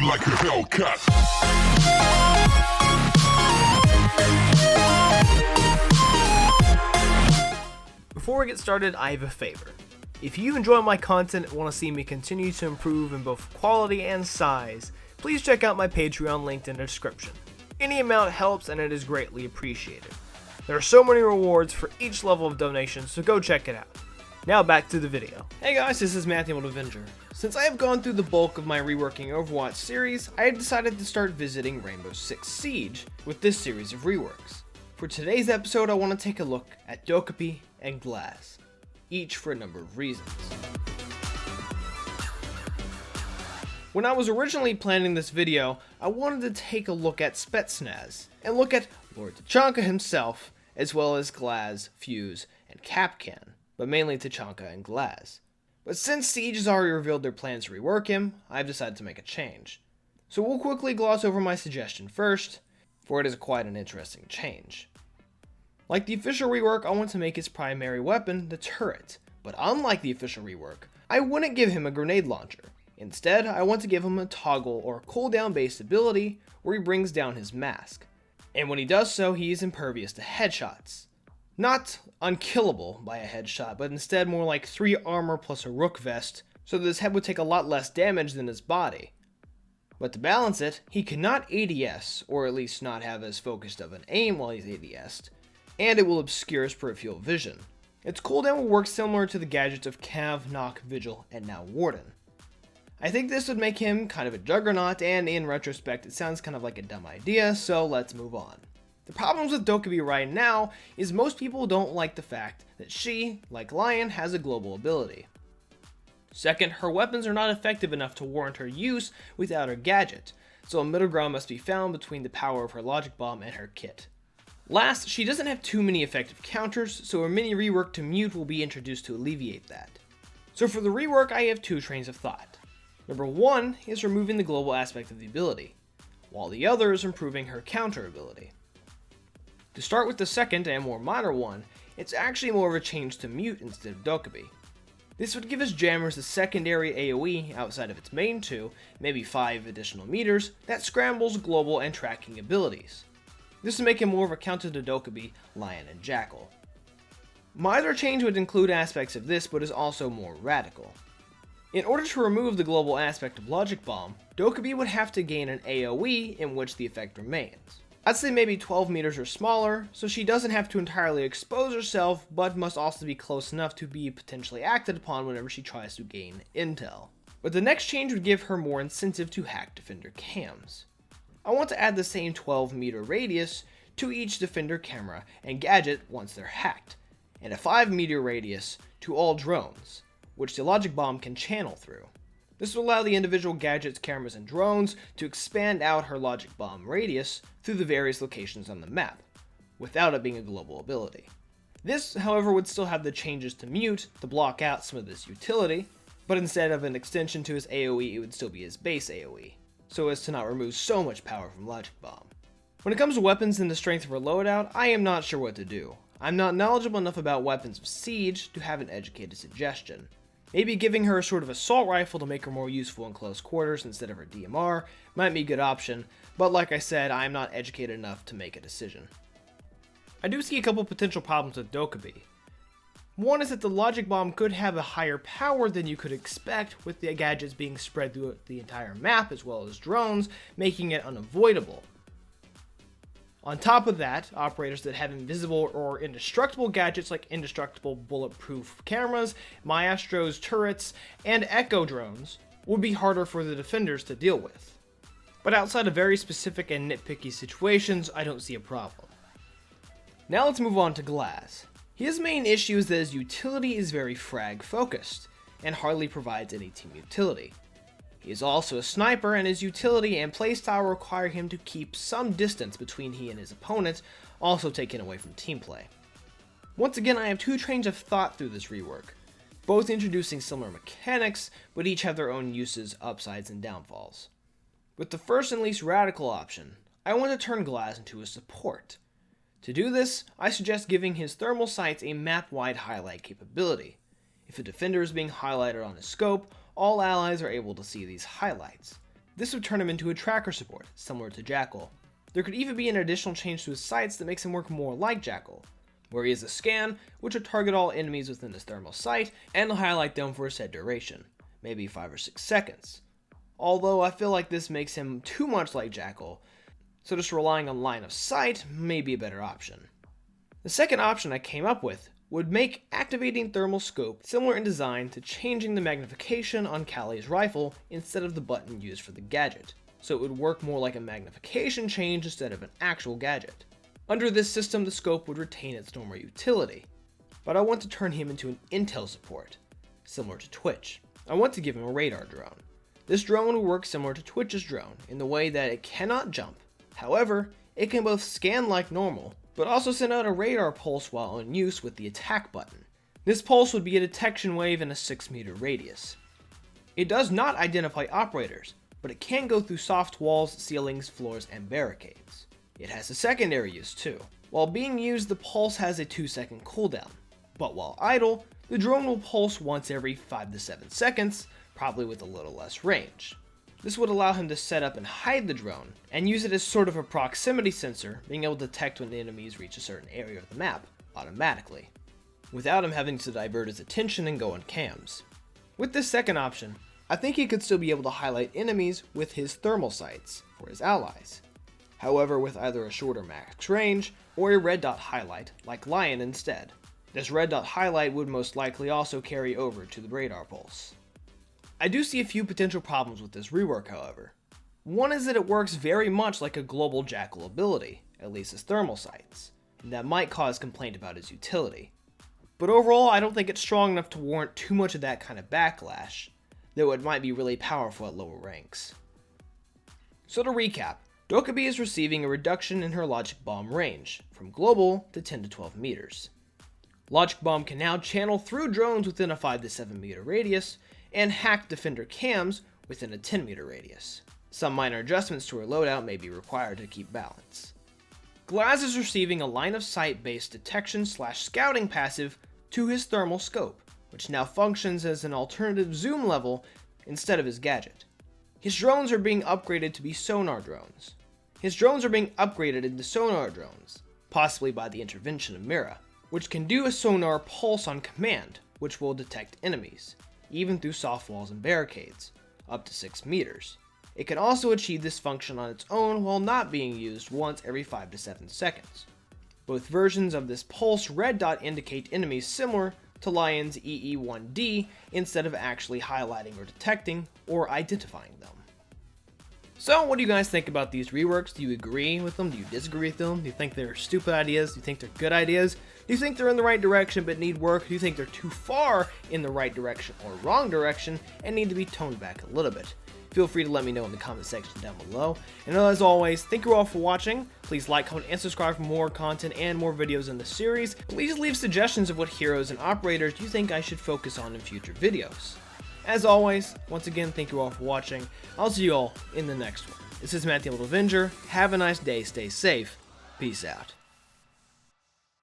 like a Hellcat. Before we get started, I have a favor. If you enjoy my content and want to see me continue to improve in both quality and size, please check out my Patreon linked in the description. Any amount helps and it is greatly appreciated. There are so many rewards for each level of donation, so go check it out. Now back to the video. Hey guys, this is EmeraldAvengerG. Since I have gone through the bulk of my Reworking Overwatch series, I have decided to start visiting Rainbow Six Siege with this series of reworks. For today's episode, I want to take a look at Dokkaebi and Glaz, each for a number of reasons. When I was originally planning this video, I wanted to take a look at Spetsnaz, and look at Lord Tachanka himself, as well as Glaz, Fuse, and Kapkan, but mainly Tachanka and Glaz. But since Siege has already revealed their plans to rework him, I've decided to make a change. So we'll quickly gloss over my suggestion first, for it is quite an interesting change. Like the official rework, I want to make his primary weapon the turret, but unlike the official rework, I wouldn't give him a grenade launcher. Instead, I want to give him a toggle or cooldown based ability where he brings down his mask. And when he does so, he is impervious to headshots. Not unkillable by a headshot, but instead more like 3 armor plus a rook vest, so that his head would take a lot less damage than his body. But to balance it, he cannot ADS, or at least not have as focused of an aim while he's ADS'd, and it will obscure his peripheral vision. Its cooldown will work similar to the gadgets of Cav, Knock, Vigil, and now Warden. I think this would make him kind of a juggernaut, and in retrospect it sounds kind of like a dumb idea, so let's move on. The problems with Dokkaebi right now is most people don't like the fact that she, like Lion, has a global ability. Second, her weapons are not effective enough to warrant her use without her gadget, so a middle ground must be found between the power of her logic bomb and her kit. Last, she doesn't have too many effective counters, so a mini rework to mute will be introduced to alleviate that. So for the rework, I have 2 trains of thought. Number 1 is removing the global aspect of the ability, while the other is improving her counter ability. To start with the second and more minor one, it's actually more of a change to mute instead of Dokkaebi. This would give his jammers a secondary AoE outside of its main 2, maybe 5 additional meters, that scrambles global and tracking abilities. This would make him more of a counter to Dokkaebi, Lion, and Jackal. My other change would include aspects of this, but is also more radical. In order to remove the global aspect of Logic Bomb, Dokkaebi would have to gain an AoE in which the effect remains. I'd say maybe 12 meters or smaller, so she doesn't have to entirely expose herself, but must also be close enough to be potentially acted upon whenever she tries to gain intel. But the next change would give her more incentive to hack defender cams. I want to add the same 12 meter radius to each defender camera and gadget once they're hacked, and a 5 meter radius to all drones, which the logic bomb can channel through. This will allow the individual gadgets, cameras, and drones to expand out her logic bomb radius through the various locations on the map, without it being a global ability. This, however, would still have the changes to mute to block out some of this utility, but instead of an extension to his AoE, it would still be his base AoE, so as to not remove so much power from logic bomb. When it comes to weapons and the strength of her loadout, I am not sure what to do. I'm not knowledgeable enough about weapons of Siege to have an educated suggestion. Maybe giving her a sort of assault rifle to make her more useful in close quarters instead of her DMR might be a good option, but like I said, I am not educated enough to make a decision. I do see a couple potential problems with Dokkaebi. One is that the logic bomb could have a higher power than you could expect, with the gadgets being spread through the entire map as well as drones, making it unavoidable. On top of that, operators that have invisible or indestructible gadgets like indestructible bulletproof cameras, Maestro's turrets, and echo drones would be harder for the defenders to deal with. But outside of very specific and nitpicky situations, I don't see a problem. Now let's move on to Glaz. His main issue is that his utility is very frag focused, and hardly provides any team utility. He is also a sniper, and his utility and playstyle require him to keep some distance between he and his opponent, also taken away from team play. Once again, I have 2 trains of thought through this rework, both introducing similar mechanics, but each have their own uses, upsides, and downfalls. With the first and least radical option, I want to turn Glaz into a support. To do this, I suggest giving his thermal sights a map-wide highlight capability. If a defender is being highlighted on his scope, all allies are able to see these highlights. This would turn him into a tracker support, similar to Jackal. There could even be an additional change to his sights that makes him work more like Jackal, where he has a scan, which would target all enemies within his thermal sight and highlight them for a set duration, maybe 5 or 6 seconds. Although I feel like this makes him too much like Jackal, so just relying on line of sight may be a better option. The second option I came up with would make activating thermal scope similar in design to changing the magnification on Callie's rifle instead of the button used for the gadget, so it would work more like a magnification change instead of an actual gadget. Under this system, the scope would retain its normal utility, but I want to turn him into an intel support, similar to Twitch. I want to give him a radar drone. This drone will work similar to Twitch's drone in the way that it cannot jump. However, it can both scan like normal, but also send out a radar pulse while in use with the attack button. This pulse would be a detection wave in a 6-meter radius. It does not identify operators, but it can go through soft walls, ceilings, floors, and barricades. It has a secondary use too. While being used, the pulse has a 2-second cooldown, but while idle, the drone will pulse once every 5 to 7 seconds, probably with a little less range. This would allow him to set up and hide the drone, and use it as sort of a proximity sensor, being able to detect when the enemies reach a certain area of the map, automatically, without him having to divert his attention and go on cams. With this second option, I think he could still be able to highlight enemies with his thermal sights for his allies. However, with either a shorter max range, or a red dot highlight, like Lion instead. This red dot highlight would most likely also carry over to the radar pulse. I do see a few potential problems with this rework, however. One is that it works very much like a global Jackal ability, at least his thermal sights, and that might cause complaint about his utility. But overall, I don't think it's strong enough to warrant too much of that kind of backlash, though it might be really powerful at lower ranks. So to recap, Dokkaebi is receiving a reduction in her Logic Bomb range, from global to 10 to 12 meters. Logic Bomb can now channel through drones within a 5 to 7 meter radius, and hack defender cams within a 10-meter radius. Some minor adjustments to her loadout may be required to keep balance. Glaz is receiving a line-of-sight based detection/scouting passive to his thermal scope, which now functions as an alternative zoom level instead of his gadget. His drones are being upgraded to be sonar drones. His drones are being upgraded into sonar drones, possibly by the intervention of Mira, which can do a sonar pulse on command, which will detect enemies, even through soft walls and barricades, up to 6 meters. It can also achieve this function on its own while not being used once every 5 to 7 seconds. Both versions of this pulse red dot indicate enemies similar to Lion's EE1D instead of actually highlighting or detecting or identifying them. So what do you guys think about these reworks? Do you agree with them? Do you disagree with them? Do you think they're stupid ideas? Do you think they're good ideas? Do you think they're in the right direction but need work? Do you think they're too far in the right direction or wrong direction and need to be toned back a little bit? Feel free to let me know in the comment section down below. And as always, thank you all for watching. Please like, comment, and subscribe for more content and more videos in the series. Please leave suggestions of what heroes and operators you think I should focus on in future videos. As always, once again, thank you all for watching. I'll see you all in the next one. This is Untitled Avenger. Have a nice day, stay safe, peace out.